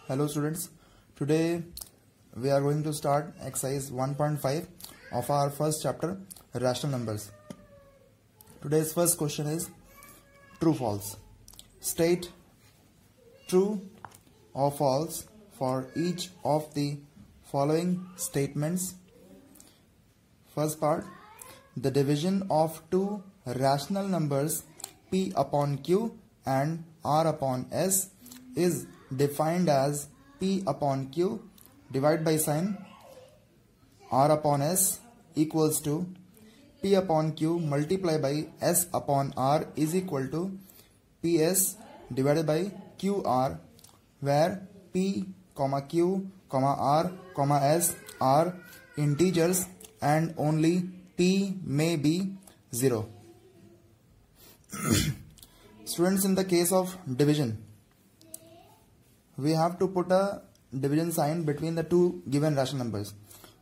Hello students, today we are going to start exercise 1.5 of our first chapter, rational numbers. Today's first question is true false. State true or false for each of the following statements. First part, the division of two rational numbers p upon q and r upon s is defined as p upon q divided by sign r upon s equals to p upon q multiplied by s upon r is equal to ps divided by qr, where p, q, r, s are integers and only p may be 0. Students, in the case of division, we have to put a division sign between the two given rational numbers.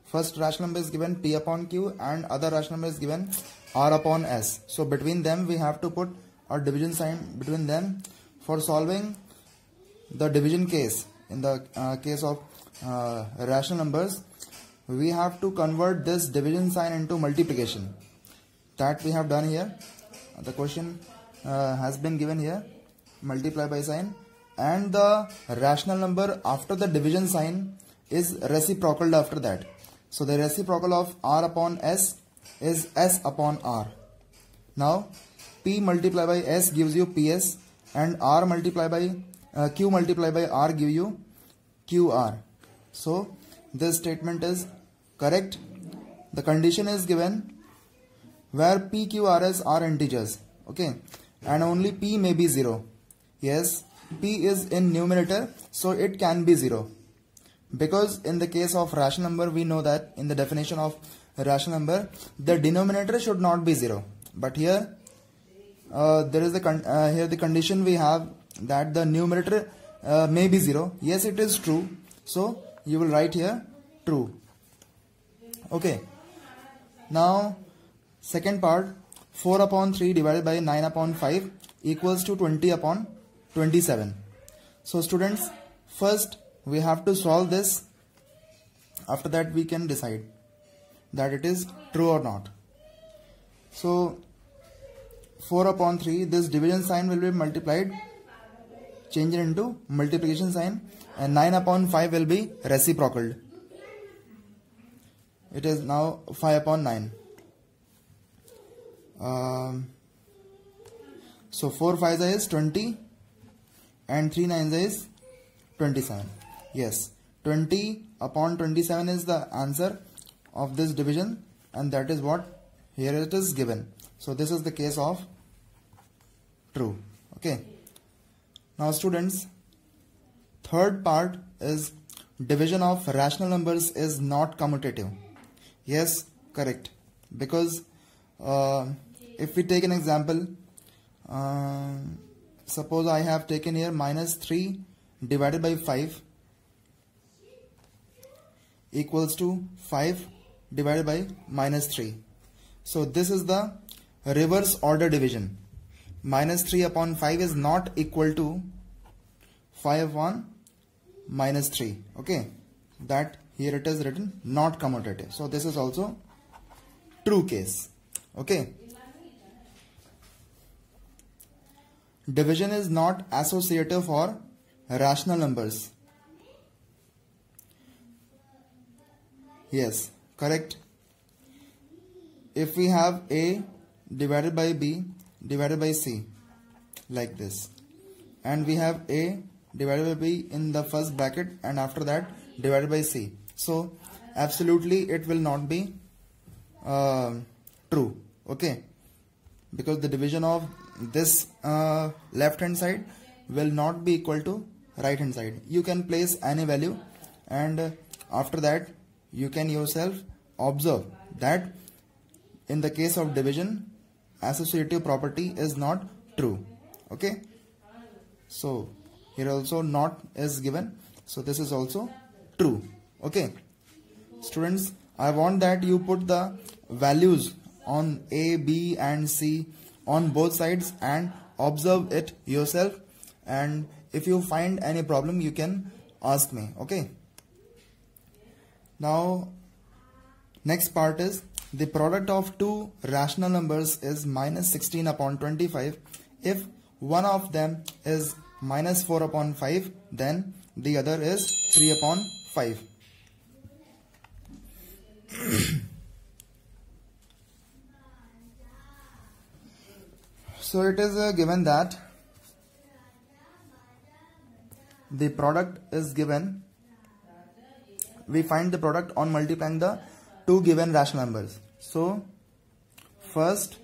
First rational number is given p upon q and other rational number is given r upon s. So between them we have to put a division sign between them. For solving the division case, in the case of rational numbers, we have to convert this division sign into multiplication. That we have done here. The question has been given here, multiply by sign, and the rational number after the division sign is reciprocal after that. So the reciprocal of r upon s is s upon r. Now p multiplied by s gives you ps and r multiplied by q multiplied by r give you qr. So this statement is correct. The condition is given where p, q, r, s are integers, okay, and only p may be 0. Yes, p is in numerator, so it can be 0. Because in the case of rational number, we know that in the definition of rational number, the denominator should not be 0. But here, there is here the condition we have that the numerator may be 0. Yes, it is true. So you will write here true. Okay. Now, second part, 4 upon 3 divided by 9 upon 5 equals to 20 upon 27. So students, first we have to solve this. After that we can decide that it is true or not. So 4 upon 3, this division sign will be multiplied, change it into multiplication sign, and 9 upon 5 will be reciprocal. It is now 5 upon 9. So 4 5s is 20 and 3 9s is 27. Yes, 20 upon 27 is the answer of this division, and that is what here it is given. So this is the case of true. Okay. Now students, third part is division of rational numbers is not commutative. Yes, correct. Because if we take an example, suppose I have taken here minus 3 divided by 5 equals to 5 divided by minus 3. So this is the reverse order division. Minus 3 upon 5 is not equal to 5 upon minus 3. Okay, that here it is written not commutative. So this is also true case. Okay. Division is not associative for rational numbers. Yes, correct. If we have a divided by b divided by c like this, and we have a divided by b in the first bracket and after that divided by c, so absolutely it will not be true. Okay, because the division of this left hand side will not be equal to right hand side. You can place any value, and after that you can yourself observe that in the case of division, associative property is not true. Okay, so here also not is given, so this is also true. Okay, students, I want that you put the values on A, B and C on both sides and observe it yourself, and if you find any problem you can ask me. Okay. Now next part is the product of two rational numbers is minus 16 upon 25. If one of them is minus 4 upon 5, then the other is 3 upon 5. So it is given that the product is given. We find the product on multiplying the two given rational numbers. So first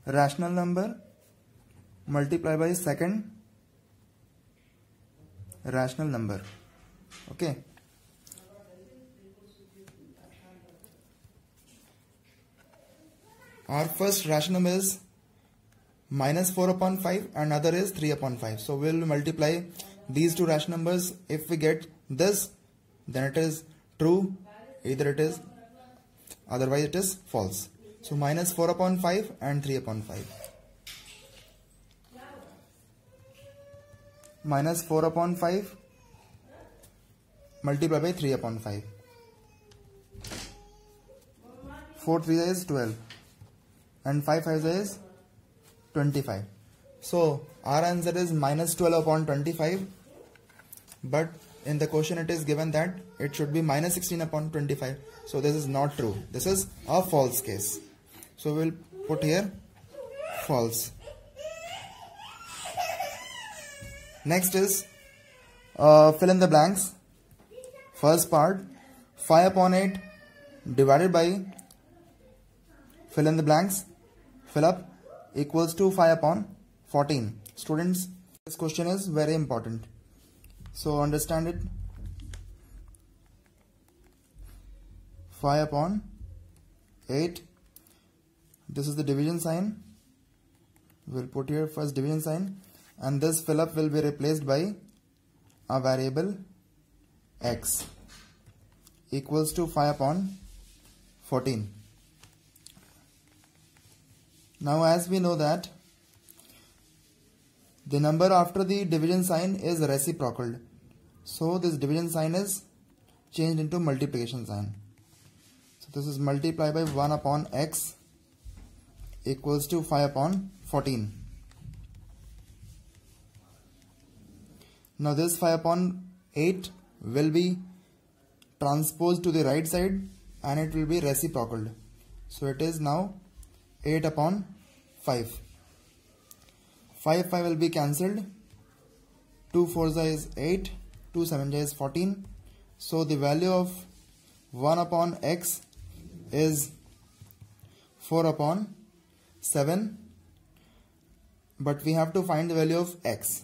rational number multiply by second rational number. Okay. Our first rational number is minus 4 upon 5 and other is 3 upon 5. So we will multiply these two rational numbers. If we get this, then it is true, either it is, otherwise it is false. So minus 4 upon 5 and 3 upon 5. Minus 4 upon 5 multiply by 3 upon 5. 4 3 is 12 and 5 5 is 25. So our answer is minus 12 upon 25, but in the question it is given that it should be minus 16 upon 25. So this is not true. This is a false case. So we will put here false. Next is fill in the blanks. First part, 5 upon 8 divided by fill in the blanks, fill up, equals to 5 upon 14. Students, this question is very important. So understand it. 5 upon 8. This is the division sign. We'll put here first division sign, and this fill up will be replaced by a variable x equals to 5 upon 14. Now as we know that the number after the division sign is reciprocal, so this division sign is changed into multiplication sign. So this is multiplied by 1 upon x equals to 5 upon 14. Now this 5 upon 8 will be transposed to the right side and it will be reciprocal. So it is now 8 upon 5. 5 5 will be cancelled. 2 4 is 8. 2 7 is 14. So the value of 1 upon x is 4 upon 7. But we have to find the value of x.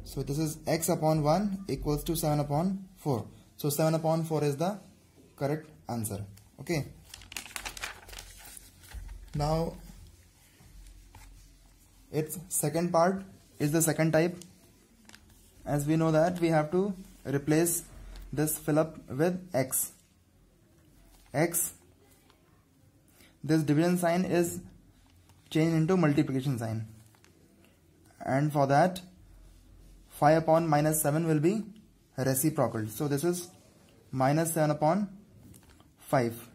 So this is x upon 1 equals to 7 upon 4. So 7 upon 4 is the correct answer. Okay. Now its second part is the second type. As we know that we have to replace this fill up with x. X, this division sign is changed into multiplication sign, and for that 5 upon minus 7 will be reciprocal. So this is minus 7 upon 5.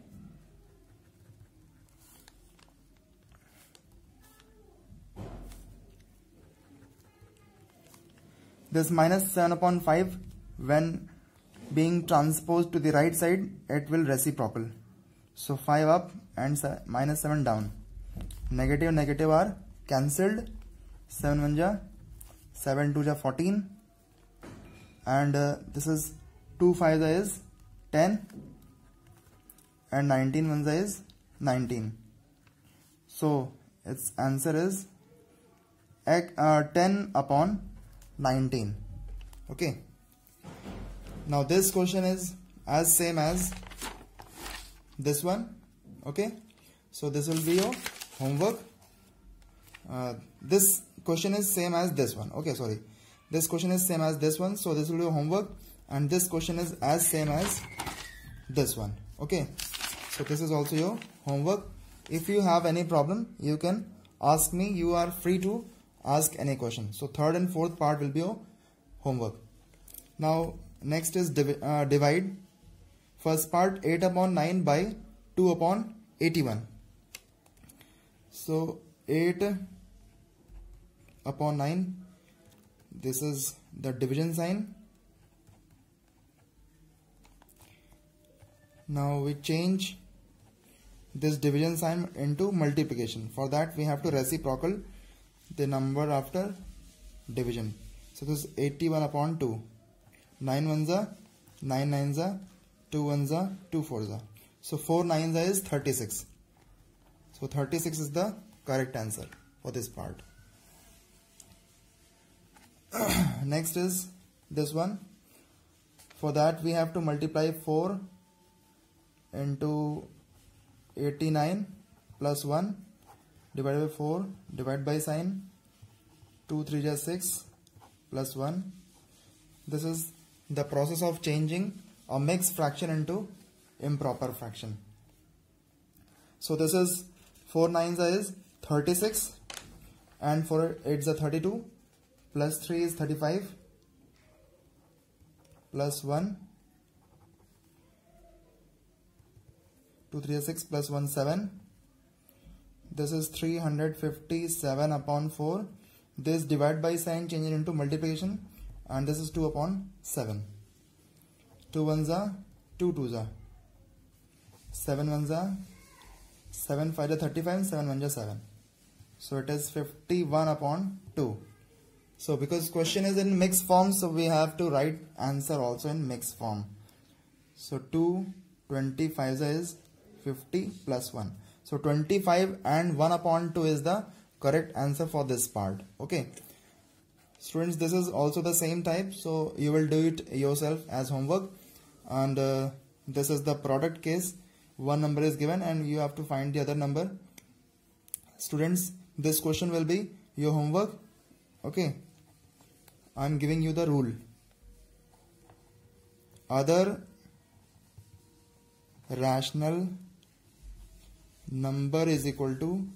This minus 7 upon 5, when being transposed to the right side, it will reciprocal. So 5 up and minus 7 down. Negative negative are cancelled. 7 1 ja 7 2 ja 14, and this is 2 5 is 10 and 19 1 is 19. So its answer is 10 upon 19. Okay. Now this question is as same as this one. Okay. So this will be your homework. This question is same as this one. Okay, sorry. This question is same as this one. So this will be your homework, and this question is as same as this one. Okay. So this is also your homework. If you have any problem, you can ask me. You are free to ask any question. So third and fourth part will be your homework. Now next is divide. First part 8 upon 9 by 2 upon 81. So 8 upon 9, this is the division sign. Now we change this division sign into multiplication. For that we have to reciprocal the number after division. So this is 81 upon 2. 9 ones are 9 nines are 2 ones are 2 fours are. So 4 nines are is 36. So 36 is the correct answer for this part. Next is this one. For that we have to multiply 4 into 89 plus 1 divided by 4, divide by sign, 2 3 is 6 plus 1. This is the process of changing a mixed fraction into improper fraction. So this is 4 nines is 36 and 4 8s are 32 plus 3 is 35 plus 1, 2 3 is 6 plus 1 7. This is 357 upon 4. This divide by sign changing into multiplication, and this is 2 upon 7. 2 ones are 2 twos are 7 ones are 7 5 are 35, 7 ones are 7. So it is 51 upon 2. So because question is in mixed form, so we have to write answer also in mixed form. So 2 25 is 50 plus 1. So 25 and 1 upon 2 is the correct answer for this part. Okay. Students, this is also the same type. So you will do it yourself as homework. And this is the product case. One number is given and you have to find the other number. Students, this question will be your homework. Okay. I am giving you the rule. Other rational number is equal to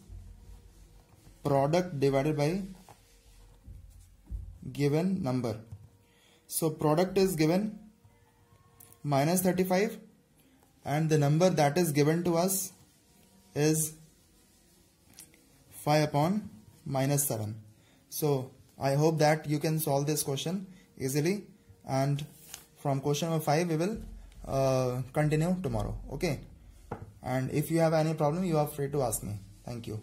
product divided by given number. So product is given minus 35 and the number that is given to us is 5 upon minus 7. So I hope that you can solve this question easily, and from question number 5 we will continue tomorrow. Okay. And if you have any problem, you are free to ask me. Thank you.